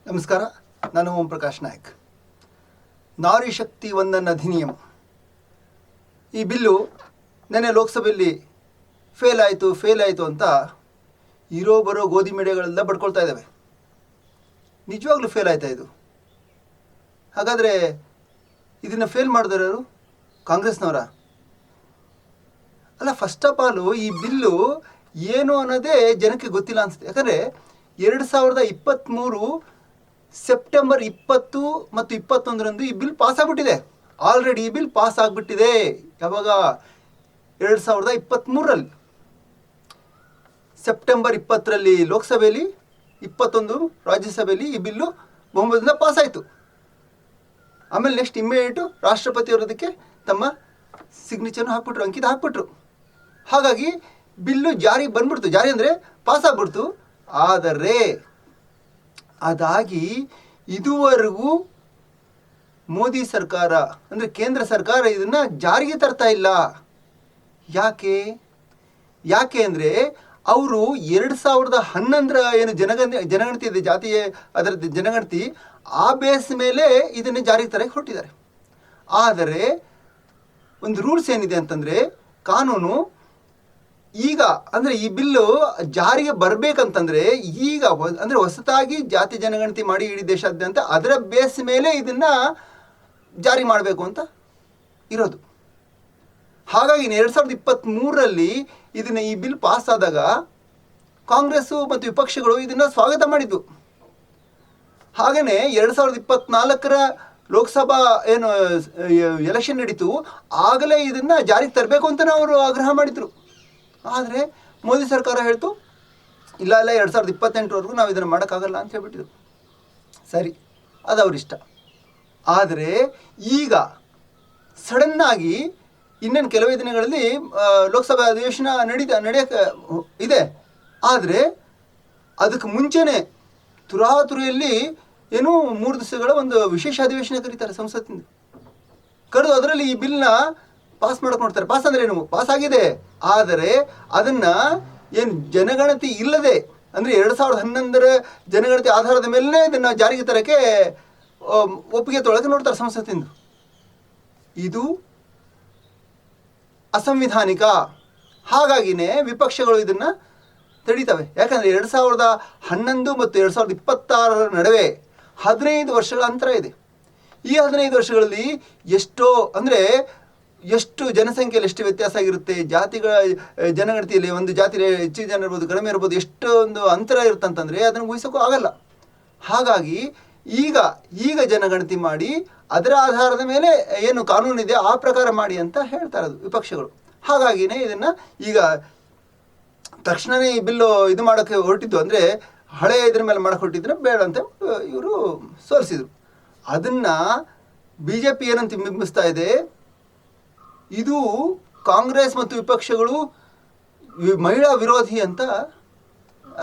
ನಮಸ್ಕಾರ. ನಾನು ಓಂ ಪ್ರಕಾಶ್ ನಾಯಕ್. ನಾರಿ ಶಕ್ತಿ ವಂದನ ಅಧಿನಿಯಮ ಈ ಬಿಲ್ಲು ನೆನ್ನೆ ಲೋಕಸಭೆಯಲ್ಲಿ ಫೇಲ್ ಆಯಿತು ಅಂತ ಇರೋ ಬರೋ ಗೋಧಿ ಮೀಡಿಯಾಗಳೆಲ್ಲ ಬಡ್ಕೊಳ್ತಾ ಇದ್ದಾವೆ. ನಿಜವಾಗ್ಲೂ ಫೇಲ್ ಆಯ್ತಾ ಇದು? ಹಾಗಾದರೆ ಇದನ್ನು ಫೇಲ್ ಮಾಡಿದವರು ಕಾಂಗ್ರೆಸ್ನವರ? ಅಲ್ಲ, ಫಸ್ಟ್ ಆಫ್ ಆಲು ಈ ಬಿಲ್ಲು ಏನು ಅನ್ನೋದೇ ಜನಕ್ಕೆ ಗೊತ್ತಿಲ್ಲ ಅನಿಸುತ್ತೆ. ಯಾಕಂದರೆ 2023 ಸೆಪ್ಟೆಂಬರ್ 20 ಮತ್ತು 21ರಂದು ಈ ಬಿಲ್ ಪಾಸ್ ಆಗಿಬಿಟ್ಟಿದೆ. ಆಲ್ರೆಡಿ ಈ ಬಿಲ್ ಪಾಸ್ ಆಗಿಬಿಟ್ಟಿದೆ. ಯಾವಾಗ? 2023ರಲ್ಲಿ ಸೆಪ್ಟೆಂಬರ್ 20ರಲ್ಲಿ ಲೋಕಸಭೆಯಲ್ಲಿ, 21 ರಾಜ್ಯಸಭೆಯಲ್ಲಿ ಈ ಬಿಲ್ಲು ಬಹುಮತದಿಂದ ಪಾಸ್ ಆಯಿತು. ಆಮೇಲೆ ನೆಕ್ಸ್ಟ್ ಇಮ್ಮಿಡಿಯೇಟು ರಾಷ್ಟ್ರಪತಿಯವರು ಅದಕ್ಕೆ ತಮ್ಮ ಸಿಗ್ನೇಚರ್ನ ಹಾಕ್ಬಿಟ್ರು, ಅಂಕಿತ ಹಾಕ್ಬಿಟ್ರು. ಹಾಗಾಗಿ ಬಿಲ್ಲು ಜಾರಿಗೆ ಬಂದ್ಬಿಡ್ತು. ಜಾರಿ ಅಂದರೆ ಪಾಸ್ ಆಗಿಬಿಡ್ತು. ಆದರೆ ಅದಾಗಿ ಇದುವರೆಗೂ ಮೋದಿ ಸರ್ಕಾರ ಅಂದರೆ ಕೇಂದ್ರ ಸರ್ಕಾರ ಇದನ್ನು ಜಾರಿಗೆ ತರ್ತಾ ಇಲ್ಲ. ಯಾಕೆ ಅಂದರೆ ಅವರು 2011ರ ಏನು ಜನಗಣತಿ ಇದೆ, ಜಾತಿಯ ಅದರ ಜನಗಣತಿ, ಆ ಬೇಸ್ ಮೇಲೆ ಇದನ್ನು ಜಾರಿಗೆ ತರಕ್ಕೆ ಹೊರಟಿದ್ದಾರೆ. ಆದರೆ ಒಂದು ರೂಲ್ಸ್ ಏನಿದೆ ಅಂತಂದರೆ, ಕಾನೂನು ಈಗ ಅಂದರೆ ಈ ಬಿಲ್ಲು ಜಾರಿಗೆ ಬರಬೇಕಂತಂದರೆ ಈಗ ಅಂದರೆ ಹೊಸತಾಗಿ ಜಾತಿ ಜನಗಣತಿ ಮಾಡಿ ಇಡೀ ದೇಶಾದ್ಯಂತ ಅದರ ಬೇಸ್ ಮೇಲೆ ಇದನ್ನು ಜಾರಿ ಮಾಡಬೇಕು ಅಂತ ಇರೋದು. ಹಾಗಾಗಿ 2023ರಲ್ಲಿ ಇದನ್ನು ಈ ಬಿಲ್ ಪಾಸ್ ಆದಾಗ ಕಾಂಗ್ರೆಸ್ಸು ಮತ್ತು ವಿಪಕ್ಷಗಳು ಇದನ್ನು ಸ್ವಾಗತ ಮಾಡಿದ್ದು. ಹಾಗೆಯೇ 2024ರ ಲೋಕಸಭಾ ಏನು ಎಲೆಕ್ಷನ್ ನಡೀತು, ಆಗಲೇ ಇದನ್ನು ಜಾರಿಗೆ ತರಬೇಕು ಅಂತಲೇ ಅವರು ಆಗ್ರಹ ಮಾಡಿದರು. ಆದರೆ ಮೋದಿ ಸರ್ಕಾರ ಹೇಳ್ತು, ಇಲ್ಲ 2028ರವರೆಗೂ ನಾವು ಇದನ್ನು ಮಾಡೋಕ್ಕಾಗಲ್ಲ ಅಂತ ಹೇಳ್ಬಿಟ್ಟಿದ್ರು. ಸರಿ, ಅದು ಅವರಿಷ್ಟ. ಆದರೆ ಈಗ ಸಡನ್ನಾಗಿ ಇನ್ನೇನು ಕೆಲವೇ ದಿನಗಳಲ್ಲಿ ಲೋಕಸಭಾ ಅಧಿವೇಶನ ನಡೆಯೋಕ್ಕೆ ಇದೆ. ಆದರೆ ಅದಕ್ಕೆ ಮುಂಚೆನೇ ತುರಾತುರಿಯಲ್ಲಿ ಏನು 3 ದಿವಸಗಳ ಒಂದು ವಿಶೇಷ ಅಧಿವೇಶನ ಕರೀತಾರೆ ಸಂಸತ್ತಿಂದ. ಕರೆದು ಅದರಲ್ಲಿ ಈ ಬಿಲ್ನ ಪಾಸ್ ಮಾಡೋಕೆ ನೋಡ್ತಾರೆ. ಪಾಸ್ ಅಂದರೆ ಏನು? ಪಾಸ್ ಆಗಿದೆ. ಆದರೆ ಅದನ್ನು ಏನು ಜನಗಣತಿ ಇಲ್ಲದೆ ಅಂದರೆ 2011ರ ಜನಗಣತಿ ಆಧಾರದ ಮೇಲೆ ಇದನ್ನು ಜಾರಿಗೆ ತರೋಕ್ಕೆ ಒಪ್ಪಿಗೆ ತೊಗೊಳಕ್ಕೆ ನೋಡ್ತಾರೆ ಸಂಸತ್ತಿಂದ. ಇದು ಅಸಂವಿಧಾನಿಕ. ಹಾಗಾಗಿನೇ ವಿಪಕ್ಷಗಳು ಇದನ್ನು ತಡೀತವೆ. ಯಾಕಂದರೆ 2011 ಮತ್ತು 2026ರ ನಡುವೆ 15 ವರ್ಷಗಳ ಅಂತರ ಇದೆ. ಈ 15 ವರ್ಷಗಳಲ್ಲಿ ಎಷ್ಟು ಜನಸಂಖ್ಯೆಯಲ್ಲಿ ಎಷ್ಟು ವ್ಯತ್ಯಾಸ ಆಗಿರುತ್ತೆ. ಜಾತಿಗಳ ಜನಗಣತಿಯಲ್ಲಿ ಒಂದು ಜಾತಿಯಲ್ಲಿ ಹೆಚ್ಚು ಜನ ಇರ್ಬೋದು, ಕಡಿಮೆ ಇರ್ಬೋದು, ಎಷ್ಟೊಂದು ಅಂತರ ಇರುತ್ತಂತಂದರೆ ಅದನ್ನು ಊಹಿಸೋಕ್ಕೂ ಆಗಲ್ಲ. ಹಾಗಾಗಿ ಈಗ ಜನಗಣತಿ ಮಾಡಿ ಅದರ ಆಧಾರದ ಮೇಲೆ ಏನು ಕಾನೂನಿದೆ ಆ ಪ್ರಕಾರ ಮಾಡಿ ಅಂತ ಹೇಳ್ತಾ ಇರೋದು ವಿಪಕ್ಷಗಳು. ಹಾಗಾಗಿನೇ ಇದನ್ನು ಈಗ ತಕ್ಷಣವೇ ಈ ಬಿಲ್ಲು ಇದು ಮಾಡೋಕ್ಕೆ ಹೊರಟಿದ್ದು. ಅಂದರೆ ಹಳೆಯ ಇದ್ರ ಮೇಲೆ ಮಾಡೋಕ್ಕೆ ಹೊರಟಿದ್ರೆ ಬೇಡ ಅಂತ ಇವರು ಸೋಲಿಸಿದರು. ಅದನ್ನು BJP ಏನಂತ ಬಿಂಬಿಸ್ತಾ ಇದೆ, ಇದು ಕಾಂಗ್ರೆಸ್ ಮತ್ತು ವಿಪಕ್ಷಗಳು ಮಹಿಳಾ ವಿರೋಧಿ ಅಂತ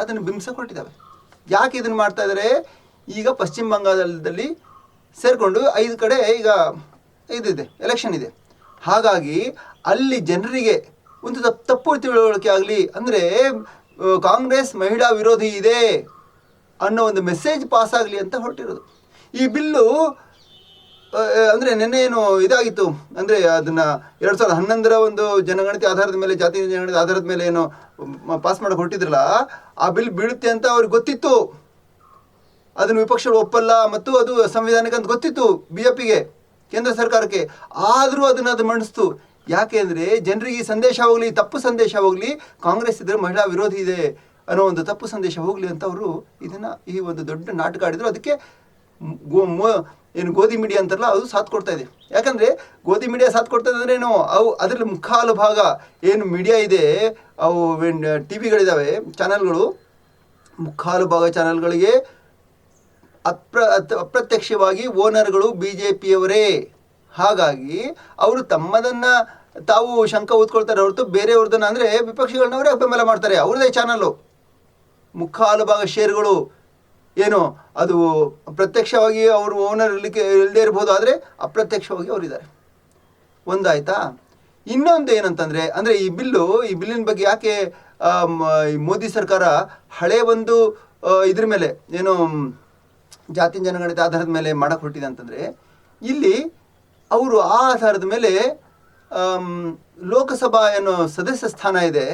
ಅದನ್ನು ಬಿಂಬಿಸಕ್ಕೆ ಹೊರಟಿದ್ದಾವೆ. ಯಾಕೆ ಇದನ್ನು ಮಾಡ್ತಾ ಇದ್ದಾರೆ? ಈಗ ಪಶ್ಚಿಮ ಬಂಗಾಳದಲ್ಲಿ ಸೇರಿಕೊಂಡು 5 ಕಡೆ ಈಗ ಇದಿದೆ, ಎಲೆಕ್ಷನ್ ಇದೆ. ಹಾಗಾಗಿ ಅಲ್ಲಿ ಜನರಿಗೆ ಒಂದು ತಪ್ಪು ತಿಳುವಳಿಕೆ ಆಗಲಿ, ಅಂದರೆ ಕಾಂಗ್ರೆಸ್ ಮಹಿಳಾ ವಿರೋಧಿ ಇದೆ ಅನ್ನೋ ಒಂದು ಮೆಸೇಜ್ ಪಾಸ್ ಆಗಲಿ ಅಂತ ಹೊರಟಿರೋದು. ಈ ಬಿಲ್ಲು ಅಂದರೆ ನೆನ್ನೆ ಏನು ಇದಾಗಿತ್ತು ಅಂದರೆ ಅದನ್ನು 2011ರ ಒಂದು ಜನಗಣತಿ ಆಧಾರದ ಮೇಲೆ, ಜಾತಿ ಜನಗಣತಿ ಆಧಾರದ ಮೇಲೆ ಏನು ಪಾಸ್ ಮಾಡೋಕೆ ಹೊರಟಿದ್ರಲ್ಲ, ಆ ಬಿಲ್ ಬೀಳುತ್ತೆ ಅಂತ ಅವ್ರಿಗೆ ಗೊತ್ತಿತ್ತು. ಅದನ್ನು ವಿಪಕ್ಷಗಳು ಒಪ್ಪಲ್ಲ ಮತ್ತು ಅದು ಸಂವಿಧಾನಿಕ ಅಂತ ಗೊತ್ತಿತ್ತು BJPಗೆ, ಕೇಂದ್ರ ಸರ್ಕಾರಕ್ಕೆ. ಆದರೂ ಅದು ಮಂಡಿಸ್ತು. ಯಾಕೆ ಅಂದರೆ ಜನರಿಗೆ ಈ ಸಂದೇಶ ಹೋಗಲಿ, ತಪ್ಪು ಸಂದೇಶ ಹೋಗಲಿ, ಕಾಂಗ್ರೆಸ್ ಇದ್ದರೆ ಮಹಿಳಾ ವಿರೋಧಿ ಇದೆ ಅನ್ನೋ ಒಂದು ತಪ್ಪು ಸಂದೇಶ ಹೋಗಲಿ ಅಂತ ಅವರು ಇದನ್ನು ಈ ಒಂದು ದೊಡ್ಡ ನಾಟಕ ಆಡಿದರು. ಅದಕ್ಕೆ ಏನು ಗೋಧಿ ಮೀಡಿಯಾ ಅಂತಾರಲ್ಲ, ಅದು ಸಾಥ್ ಕೊಡ್ತಾ ಇದೆ. ಯಾಕಂದರೆ ಗೋಧಿ ಮೀಡಿಯಾ ಸಾಥ್ ಕೊಡ್ತಾ ಇದೆ ಅಂದ್ರೇನು, ಅದರಲ್ಲಿ ಮುಕ್ಕಾಲು ಭಾಗ ಏನು ಮೀಡಿಯಾ ಇದೆ, ಅವು TVಗಳಿದ್ದಾವೆ, ಚಾನಲ್ಗಳು, ಮುಕ್ಕಾಲು ಭಾಗ ಚಾನಲ್ಗಳಿಗೆ ಅಪ್ರತ್ಯಕ್ಷವಾಗಿ ಓನರ್ಗಳು BJPಯವರೇ. ಹಾಗಾಗಿ ಅವರು ತಮ್ಮದನ್ನು ತಾವು ಶಂಕ ಓದ್ಕೊಳ್ತಾರೆ ಹೊರತು ಬೇರೆಯವ್ರದನ್ನು, ಅಂದರೆ ವಿಪಕ್ಷಗಳನ್ನವರೇ ಬೆಂಬಲ ಮಾಡ್ತಾರೆ. ಅವ್ರದ್ದೇ ಚಾನಲ್ಲು, ಮುಕ್ಕಾಲು ಭಾಗ ಶೇರ್ಗಳು ಏನು ಅದು ಪ್ರತ್ಯಕ್ಷವಾಗಿ ಅವರು ಓನರ್ ಇಲ್ಲದೆ ಇರ್ಬೋದು, ಆದರೆ ಅಪ್ರತ್ಯಕ್ಷವಾಗಿ ಅವರಿದ್ದಾರೆ. ಒಂದಾಯ್ತಾ? ಇನ್ನೊಂದು ಏನಂತಂದರೆ, ಅಂದರೆ ಈ ಬಿಲ್ಲಿನ ಬಗ್ಗೆ ಯಾಕೆ ಮೋದಿ ಸರ್ಕಾರ ಹಳೆ ಒಂದು ಇದ್ರ ಮೇಲೆ ಏನು ಜಾತಿ ಜನಗಣತಿ ಆಧಾರದ ಮೇಲೆ ಮಾಡಕ್ಕೆ ಹೊರಟಿದೆ ಅಂತಂದರೆ, ಇಲ್ಲಿ ಅವರು ಆ ಆಧಾರದ ಮೇಲೆ ಲೋಕಸಭಾ ಏನೋ ಸದಸ್ಯ ಸ್ಥಾನ ಇದೆ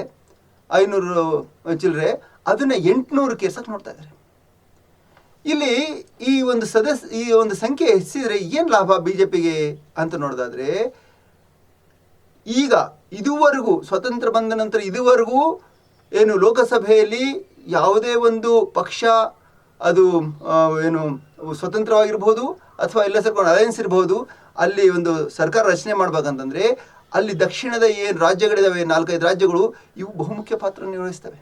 500 ಚಿಲ್ಲರೆ, ಅದನ್ನು 800 ಕೇಸಕ್ಕೆ ನೋಡ್ತಾ ಇದ್ದಾರೆ. ಇಲ್ಲಿ ಈ ಒಂದು ಸಂಖ್ಯೆ ಹೆಚ್ಚಿದ್ರೆ ಏನು ಲಾಭ ಬಿ ಜೆ ಪಿಗೆ ಅಂತ ನೋಡೋದಾದರೆ, ಈಗ ಇದುವರೆಗೂ ಸ್ವತಂತ್ರ ಬಂದ ನಂತರ ಇದುವರೆಗೂ ಏನು ಲೋಕಸಭೆಯಲ್ಲಿ ಯಾವುದೇ ಒಂದು ಪಕ್ಷ ಅದು ಏನು ಸ್ವತಂತ್ರವಾಗಿರ್ಬೋದು ಅಥವಾ ಎಲ್ಲ ಸೇರ್ಕೊಂಡು ಅಲಯನ್ಸ್ ಇರ್ಬೋದು, ಅಲ್ಲಿ ಒಂದು ಸರ್ಕಾರ ರಚನೆ ಮಾಡ್ಬೇಕಂತಂದರೆ ಅಲ್ಲಿ ದಕ್ಷಿಣದ ಏನು ರಾಜ್ಯಗಳಿದ್ದಾವೆ 4-5 ರಾಜ್ಯಗಳು, ಇವು ಬಹುಮುಖ್ಯ ಪಾತ್ರ ನಿರ್ವಹಿಸ್ತವೆ.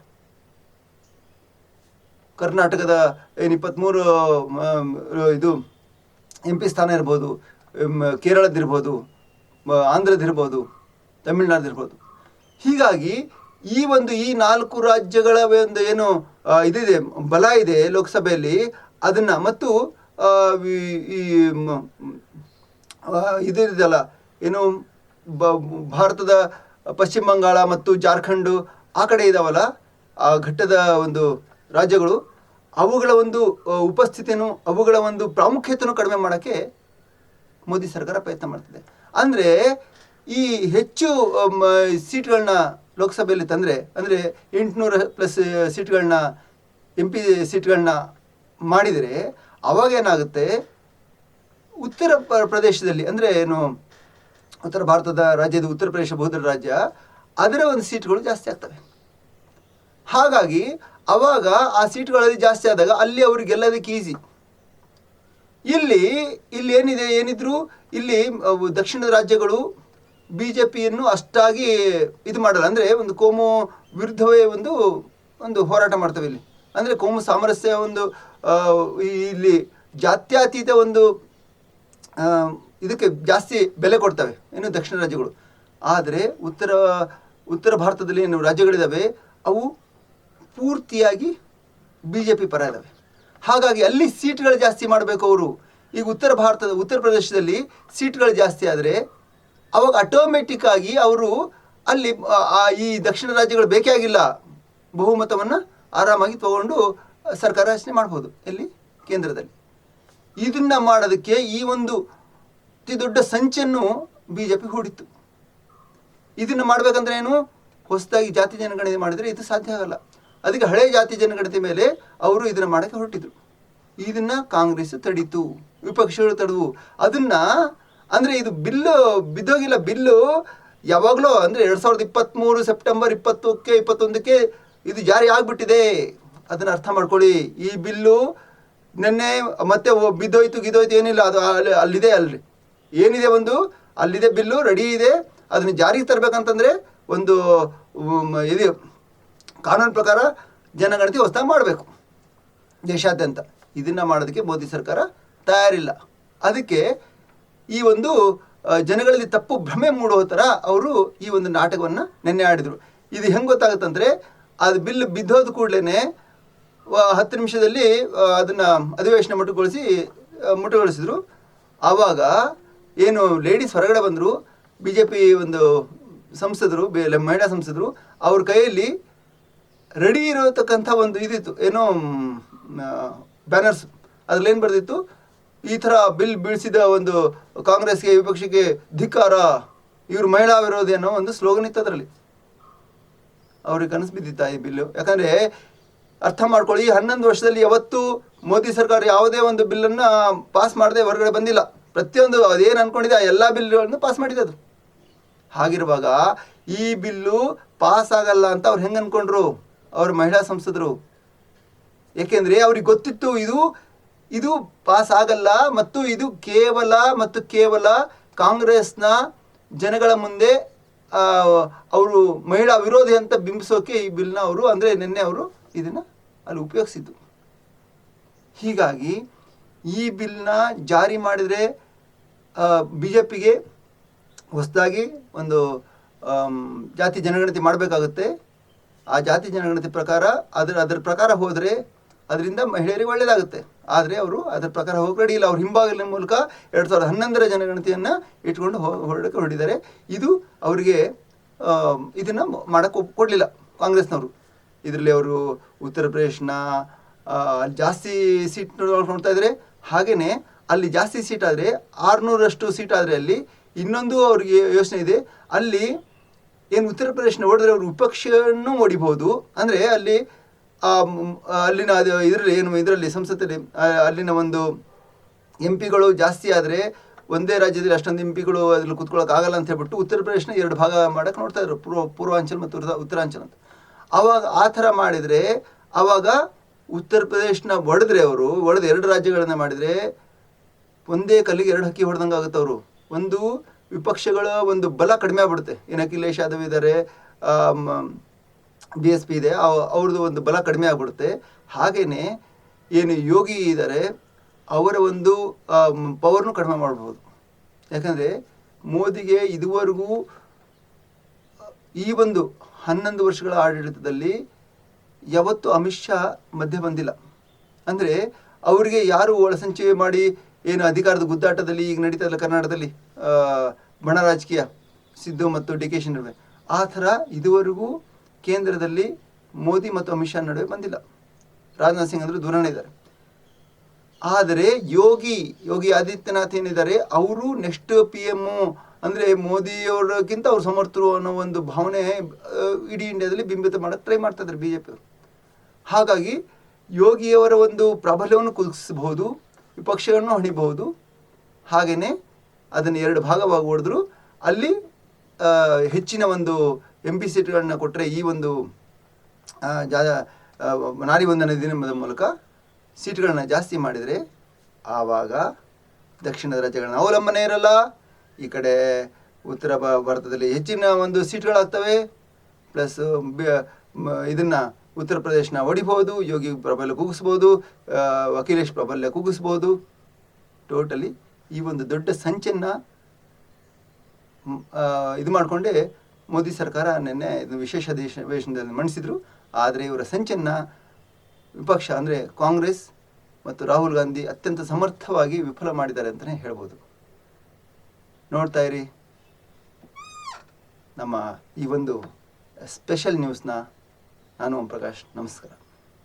ಕರ್ನಾಟಕದ ಏನು 23 ಇದು MP ಸ್ಥಾನ ಇರ್ಬೋದು, ಕೇರಳದ್ದಿರ್ಬೋದು, ಆಂಧ್ರದಿರ್ಬೋದು, ತಮಿಳ್ನಾಡ್ದಿರ್ಬೋದು. ಹೀಗಾಗಿ ಈ 4 ರಾಜ್ಯಗಳ ಒಂದು ಏನು ಇದಿದೆ ಬಲ ಇದೆ ಲೋಕಸಭೆಯಲ್ಲಿ, ಅದನ್ನು ಮತ್ತು ಈ ಇದಿದೆಯಲ್ಲ ಏನು ಭಾರತದ ಪಶ್ಚಿಮ ಬಂಗಾಳ ಮತ್ತು ಜಾರ್ಖಂಡು ಆ ಕಡೆ ಇದಾವಲ್ಲ, ಆ ಘಟ್ಟದ ಒಂದು ರಾಜ್ಯಗಳು, ಅವುಗಳ ಒಂದು ಉಪಸ್ಥಿತಿಯನ್ನು, ಅವುಗಳ ಒಂದು ಪ್ರಾಮುಖ್ಯತೆಯನ್ನು ಕಡಿಮೆ ಮಾಡೋಕ್ಕೆ ಮೋದಿ ಸರ್ಕಾರ ಪ್ರಯತ್ನ ಮಾಡ್ತಿದೆ. ಅಂದರೆ ಈ ಹೆಚ್ಚು ಸೀಟ್ಗಳನ್ನ ಲೋಕಸಭೆಯಲ್ಲಿ ತಂದರೆ, ಅಂದರೆ 800+ ಸೀಟ್ಗಳನ್ನ MP ಸೀಟ್ಗಳನ್ನ ಮಾಡಿದರೆ ಅವಾಗೇನಾಗುತ್ತೆ, ಉತ್ತರ ಪ್ರದೇಶದಲ್ಲಿ ಅಂದರೆ ಏನು ಉತ್ತರ ಭಾರತದ ರಾಜ್ಯದ ಉತ್ತರ ಪ್ರದೇಶ ಬಹುದೊಡ್ಡ ರಾಜ್ಯ, ಅದರ ಒಂದು ಸೀಟ್ಗಳು ಜಾಸ್ತಿ ಆಗ್ತವೆ. ಹಾಗಾಗಿ ಅವಾಗ ಆ ಸೀಟ್ಗಳಲ್ಲಿ ಜಾಸ್ತಿ ಆದಾಗ ಅಲ್ಲಿ ಅವ್ರಿಗೆ ಗೆಲ್ಲೋದಕ್ಕೆ ಈಸಿ. ಇಲ್ಲಿ ಏನಿದ್ರು ಇಲ್ಲಿ ದಕ್ಷಿಣದ ರಾಜ್ಯಗಳು BJPಯನ್ನು ಅಷ್ಟಾಗಿ ಇದು ಮಾಡಲ್ಲ. ಅಂದರೆ ಒಂದು ಕೋಮು ವಿರುದ್ಧವೇ ಒಂದು ಹೋರಾಟ ಮಾಡ್ತವೆ ಇಲ್ಲಿ. ಅಂದರೆ ಕೋಮು ಸಾಮರಸ್ಯ ಇಲ್ಲಿ ಜಾತ್ಯತೀತ ಇದಕ್ಕೆ ಜಾಸ್ತಿ ಬೆಲೆ ಕೊಡ್ತವೆ ಏನು ದಕ್ಷಿಣ ರಾಜ್ಯಗಳು. ಆದರೆ ಉತ್ತರ ಭಾರತದಲ್ಲಿ ಏನು ರಾಜ್ಯಗಳಿದ್ದಾವೆ ಅವು ಪೂರ್ತಿಯಾಗಿ BJP ಪರ ಇದ್ದಾವೆ. ಹಾಗಾಗಿ ಅಲ್ಲಿ ಸೀಟ್ಗಳು ಜಾಸ್ತಿ ಮಾಡಬೇಕು ಅವರು. ಈಗ ಉತ್ತರ ಪ್ರದೇಶದಲ್ಲಿ ಸೀಟ್ಗಳು ಜಾಸ್ತಿ ಆದರೆ ಅವಾಗ ಆಟೋಮೆಟಿಕ್ ಆಗಿ ಅವರು ಅಲ್ಲಿ ಈ ದಕ್ಷಿಣ ರಾಜ್ಯಗಳು ಬೇಕೇ ಆಗಿಲ್ಲ, ಬಹುಮತವನ್ನು ಆರಾಮಾಗಿ ತಗೊಂಡು ಸರ್ಕಾರ ರಚನೆ ಮಾಡ್ಬೋದು ಎಲ್ಲಿ ಕೇಂದ್ರದಲ್ಲಿ. ಇದನ್ನ ಮಾಡೋದಕ್ಕೆ ಈ ಒಂದು ಅತಿ ದೊಡ್ಡ ಸಂಚನ್ನು BJP ಹೂಡಿತ್ತು. ಇದನ್ನು ಮಾಡಬೇಕಂದ್ರೆ ಏನು, ಹೊಸದಾಗಿ ಜಾತಿ ಜನಗಣತಿ ಮಾಡಿದರೆ ಇದು ಸಾಧ್ಯ ಆಗಲ್ಲ. ಅದಕ್ಕೆ ಹಳೆ ಜಾತಿ ಜನಗಣತಿ ಮೇಲೆ ಅವರು ಇದನ್ನು ಮಾಡೋಕ್ಕೆ ಹೊರಟಿದ್ರು. ಇದನ್ನು ಕಾಂಗ್ರೆಸ್ ತಡೀತು, ವಿಪಕ್ಷಗಳು ತಡವು ಅದನ್ನು. ಅಂದರೆ ಇದು ಬಿಲ್ಲು ಬಿದ್ದೋಗಿಲ್ಲ, ಬಿಲ್ಲು ಯಾವಾಗಲೂ ಅಂದರೆ 2023 ಸೆಪ್ಟೆಂಬರ್ 20ಕ್ಕೆ 21ಕ್ಕೆ ಇದು ಜಾರಿ ಆಗಿಬಿಟ್ಟಿದೆ. ಅದನ್ನು ಅರ್ಥ ಮಾಡ್ಕೊಳ್ಳಿ. ಈ ಬಿಲ್ಲು ನಿನ್ನೆ ಮತ್ತೆ ಬಿದ್ದೋಯ್ತು ಏನಿಲ್ಲ, ಅದು ಅಲ್ಲಿದೆ. ಏನಿದೆ ಅಲ್ಲಿದೆ, ಬಿಲ್ಲು ರೆಡಿ ಇದೆ. ಅದನ್ನು ಜಾರಿಗೆ ತರಬೇಕಂತಂದರೆ ಇದು ಕಾನೂನು ಪ್ರಕಾರ ಜನಗಣತಿ ಹೊಸದಾಗಿ ಮಾಡಬೇಕು ದೇಶಾದ್ಯಂತ. ಇದನ್ನು ಮಾಡೋದಕ್ಕೆ ಮೋದಿ ಸರ್ಕಾರ ತಯಾರಿಲ್ಲ. ಅದಕ್ಕೆ ಈ ಜನಗಳಲ್ಲಿ ತಪ್ಪು ಭ್ರಮೆ ಮೂಡುವ ಥರ ಅವರು ಈ ನಾಟಕವನ್ನು ನಿನ್ನೆ ಆಡಿದರು. ಇದು ಹೆಂಗೆ ಗೊತ್ತಾಗುತ್ತಂದರೆ, ಅದು ಬಿಲ್ ಬಿದ್ದೋದ ಕೂಡಲೇ 10 ನಿಮಿಷದಲ್ಲಿ ಅದನ್ನು ಅಧಿವೇಶನ ಮುಟ್ಟುಗೊಳಿಸಿದ್ರು. ಆವಾಗ ಏನು ಲೇಡೀಸ್ ಹೊರಗಡೆ ಬಂದರು, BJP ಸಂಸದರು, ಮಹಿಳಾ ಸಂಸದರು, ಅವ್ರ ಕೈಯಲ್ಲಿ ರೆಡಿ ಇರತಕ್ಕಂಥ ಇದಿತ್ತು, ಏನೋ ಬ್ಯಾನರ್ಸ್. ಅದ್ರಲ್ಲೇನು ಬರೆದಿತ್ತು, ಈ ಥರ ಬಿಲ್ ಬೀಳಿಸಿದ ಕಾಂಗ್ರೆಸ್ಗೆ, ವಿಪಕ್ಷಕ್ಕೆ ಧಿಕ್ಕಾರ, ಇವರು ಮಹಿಳಾ ವಿರೋಧಿ ಅನ್ನೋ ಸ್ಲೋಗನ್ ಇತ್ತು ಅದರಲ್ಲಿ. ಅವ್ರಿಗೆ ಕನಸು ಬಿದ್ದಿತ್ತ ಈ ಬಿಲ್ಲು? ಯಾಕಂದರೆ ಅರ್ಥ ಮಾಡ್ಕೊಳ್ಳಿ, 11 ವರ್ಷದಲ್ಲಿ ಯಾವತ್ತೂ ಮೋದಿ ಸರ್ಕಾರ ಯಾವುದೇ ಬಿಲ್ಲನ್ನು ಪಾಸ್ ಮಾಡದೆ ಹೊರಗಡೆ ಬಂದಿಲ್ಲ. ಪ್ರತಿಯೊಂದು ಅದೇನು ಅಂದ್ಕೊಂಡಿದೆ ಎಲ್ಲ ಬಿಲ್ಗಳನ್ನು ಪಾಸ್ ಮಾಡಿದೆ ಅದು. ಹಾಗಿರುವಾಗ ಈ ಬಿಲ್ಲು ಪಾಸ್ ಆಗಲ್ಲ ಅಂತ ಅವ್ರು ಹೆಂಗೆ ಅಂದ್ಕೊಂಡ್ರು ಅವ್ರ ಮಹಿಳಾ ಸಂಸದರು? ಏಕೆಂದರೆ ಅವ್ರಿಗೆ ಗೊತ್ತಿತ್ತು ಇದು ಪಾಸ್ ಆಗಲ್ಲ, ಮತ್ತು ಇದು ಕೇವಲ ಕಾಂಗ್ರೆಸ್ನ ಜನಗಳ ಮುಂದೆ ಅವರು ಮಹಿಳಾ ವಿರೋಧಿ ಅಂತ ಬಿಂಬಿಸೋಕೆ ಈ ಬಿಲ್ನ ಅವರು ನಿನ್ನೆ ಅವರು ಇದನ್ನು ಅಲ್ಲಿ ಉಪಯೋಗಿಸಿದ್ದು. ಹೀಗಾಗಿ ಈ ಬಿಲ್ನ ಜಾರಿ ಮಾಡಿದರೆ BJPಗೆ ಹೊಸದಾಗಿ ಜಾತಿ ಜನಗಣತಿ ಮಾಡಬೇಕಾಗುತ್ತೆ. ಆ ಜಾತಿ ಜನಗಣತಿ ಪ್ರಕಾರ ಅದರ ಪ್ರಕಾರ ಹೋದರೆ ಅದರಿಂದ ಮಹಿಳೆಯರಿಗೆ ಒಳ್ಳೆಯದಾಗುತ್ತೆ. ಆದರೆ ಅವರು ಅದರ ಪ್ರಕಾರ ಹೋಗಿ ರೆಡಿ ಇಲ್ಲ. ಅವ್ರು ಹಿಂಬಾಗಿಲಿನ ಮೂಲಕ 2011ರ ಜನಗಣತಿಯನ್ನು ಇಟ್ಕೊಂಡು ಹೊರಡಿದ್ದಾರೆ. ಇದು ಅವರಿಗೆ ಇದನ್ನು ಮಾಡೋಕ್ಕೆ ಕೊಡಲಿಲ್ಲ ಕಾಂಗ್ರೆಸ್ನವರು. ಇದರಲ್ಲಿ ಅವರು ಉತ್ತರ ಪ್ರದೇಶನ, ಜಾಸ್ತಿ ಸೀಟ್ ನೋಡ್ತಾ ಇದ್ದಾರೆ. ಹಾಗೆಯೇ ಅಲ್ಲಿ ಜಾಸ್ತಿ ಸೀಟ್ ಆದರೆ 600ರಷ್ಟು ಸೀಟ್ ಆದರೆ ಅಲ್ಲಿ ಇನ್ನೊಂದು ಅವ್ರಿಗೆ ಯೋಚನೆ ಇದೆ. ಅಲ್ಲಿ ಏನು ಉತ್ತರ ಪ್ರದೇಶನ ಹೊಡೆದ್ರೆ ಅವರು ವಿಪಕ್ಷವನ್ನು ಹೊಡಿಬಹುದು. ಅಂದರೆ ಅಲ್ಲಿ ಅಲ್ಲಿನ ಇದರಲ್ಲಿ ಸಂಸತ್ತಲ್ಲಿ ಅಲ್ಲಿನ ಒಂದು MP ಗಳು ಜಾಸ್ತಿ ಆದರೆ ಒಂದೇ ರಾಜ್ಯದಲ್ಲಿ ಅಷ್ಟೊಂದು MP ಗಳು ಅದ್ರಲ್ಲಿ ಕೂತ್ಕೊಳ್ಳೋಕ್ಕಾಗಲ್ಲ ಅಂತ ಹೇಳ್ಬಿಟ್ಟು ಉತ್ತರ ಪ್ರದೇಶನ 2 ಭಾಗ ಮಾಡೋಕ್ಕೆ ನೋಡ್ತಾ ಇದ್ರು, ಪೂರ್ವಾಂಚಲ್ ಮತ್ತು ಉತ್ತರಾಂಚಲ್ ಅಂತ. ಆವಾಗ ಆ ಥರ ಮಾಡಿದರೆ ಆವಾಗ ಉತ್ತರ ಪ್ರದೇಶನ ಹೊಡೆದು 2 ರಾಜ್ಯಗಳನ್ನು ಮಾಡಿದರೆ ಒಂದೇ ಕಲ್ಲಿಗೆ 2 ಹಕ್ಕಿ ಹೊಡೆದಂಗೆ ಆಗುತ್ತೆ. ಅವರು ಒಂದು ವಿಪಕ್ಷಗಳ ಒಂದು ಬಲ ಕಡಿಮೆ ಆಗ್ಬಿಡುತ್ತೆ. ಏನು ಅಖಿಲೇಶ್ ಯಾದವ್ ಇದ್ದಾರೆ, BSP ಇದೆ, ಅವ್ರದ್ದು ಒಂದು ಬಲ ಕಡಿಮೆ ಆಗ್ಬಿಡುತ್ತೆ. ಹಾಗೆಯೇ ಏನು ಯೋಗಿ ಇದ್ದಾರೆ ಅವರ ಒಂದು ಪವರ್ನು ಕಡಿಮೆ ಮಾಡ್ಬೋದು. ಯಾಕಂದರೆ ಮೋದಿಗೆ ಇದುವರೆಗೂ ಈ ಒಂದು 11 ವರ್ಷಗಳ ಆಡಳಿತದಲ್ಲಿ ಯಾವತ್ತೂ ಅಮಿತ್ ಶಾ ಮಧ್ಯೆ ಬಂದಿಲ್ಲ. ಅಂದರೆ ಅವರಿಗೆ ಯಾರು ಒಳಸಂಚೆ ಮಾಡಿ ಏನು ಅಧಿಕಾರದ ಗುದ್ದಾಟದಲ್ಲಿ ಈಗ ನಡೀತಾ ಇಲ್ಲ ಕರ್ನಾಟಕದಲ್ಲಿ ಬಣ ರಾಜಕೀಯ, ಸಿದ್ದು ಮತ್ತು DK ಶಿ ನಡುವೆ, ಆ ಥರ ಇದುವರೆಗೂ ಕೇಂದ್ರದಲ್ಲಿ ಮೋದಿ ಮತ್ತು ಅಮಿತ್ ಶಾ ನಡುವೆ ಬಂದಿಲ್ಲ. ರಾಜನಾಥ್ ಸಿಂಗ್ ಅಂದರೆ ದೂರನೇ ಇದ್ದಾರೆ. ಆದರೆ ಯೋಗಿ ಆದಿತ್ಯನಾಥ್ ಏನಿದ್ದಾರೆ ಅವರು ನೆಕ್ಸ್ಟ್ PM ಅಂದರೆ ಮೋದಿಯವರಿಗಿಂತ ಅವ್ರು ಸಮರ್ಥರು ಅನ್ನೋ ಒಂದು ಭಾವನೆ ಇಡೀ ಇಂಡಿಯಾದಲ್ಲಿ ಬಿಂಬಿತ ಮಾಡೋಕ್ಕೆ ಟ್ರೈ ಮಾಡ್ತಾ ಇದ್ದಾರೆ BJP ಅವರು. ಹಾಗಾಗಿ ಯೋಗಿಯವರ ಒಂದು ಪ್ರಾಬಲ್ಯವನ್ನು ಕುಗ್ಗಿಸಬಹುದು, ವಿಪಕ್ಷಗಳನ್ನು ಹಣಿಬಹುದು. ಹಾಗೆಯೇ ಅದನ್ನು 2 ಭಾಗವಾಗಿ ಹೊಡೆದ್ರು ಅಲ್ಲಿ ಹೆಚ್ಚಿನ ಒಂದು MP ಸೀಟ್ಗಳನ್ನ ಕೊಟ್ಟರೆ ಈ ಒಂದು ನಾರಿ ವಂದನೆ ದಿನದ ಮೂಲಕ ಸೀಟ್ಗಳನ್ನ ಜಾಸ್ತಿ ಮಾಡಿದರೆ ಆವಾಗ ದಕ್ಷಿಣದ ರಾಜ್ಯಗಳನ್ನ ಅವಲಂಬನೆ ಇರಲ್ಲ. ಈ ಕಡೆ ಉತ್ತರ ಭಾರತದಲ್ಲಿ ಹೆಚ್ಚಿನ ಒಂದು ಸೀಟ್ಗಳಾಗ್ತವೆ. ಪ್ಲಸ್ ಇದನ್ನು ಉತ್ತರ ಪ್ರದೇಶನ ಹೊಡಿಬೋದು, ಯೋಗಿ ಪ್ರಾಬಲ್ಯ ಕುಗ್ಗಿಸ್ಬೋದು, ಅಖಿಲೇಶ್ ಪ್ರಾಬಲ್ಯ ಕುಗ್ಗಿಸ್ಬೋದು. ಟೋಟಲಿ ಈ ಒಂದು ದೊಡ್ಡ ಸಂಚನ್ನು ಇದು ಮಾಡಿಕೊಂಡೇ ಮೋದಿ ಸರ್ಕಾರ ನಿನ್ನೆ ವಿಶೇಷ ಅಧಿವೇಶನದಲ್ಲಿ ಮಂಡಿಸಿದರು. ಆದರೆ ಇವರ ಸಂಚನ್ನು ವಿಪಕ್ಷ ಅಂದರೆ ಕಾಂಗ್ರೆಸ್ ಮತ್ತು ರಾಹುಲ್ ಗಾಂಧಿ ಅತ್ಯಂತ ಸಮರ್ಥವಾಗಿ ವಿಫಲ ಮಾಡಿದ್ದಾರೆ ಅಂತಲೇ ಹೇಳ್ಬೋದು. ನೋಡ್ತಾ ಇರಿ ನಮ್ಮ ಈ ಒಂದು ಸ್ಪೆಷಲ್ ನ್ಯೂಸ್ನ. ನಾನು ಓಂ ಪ್ರಕಾಶ್, ನಮಸ್ಕಾರ.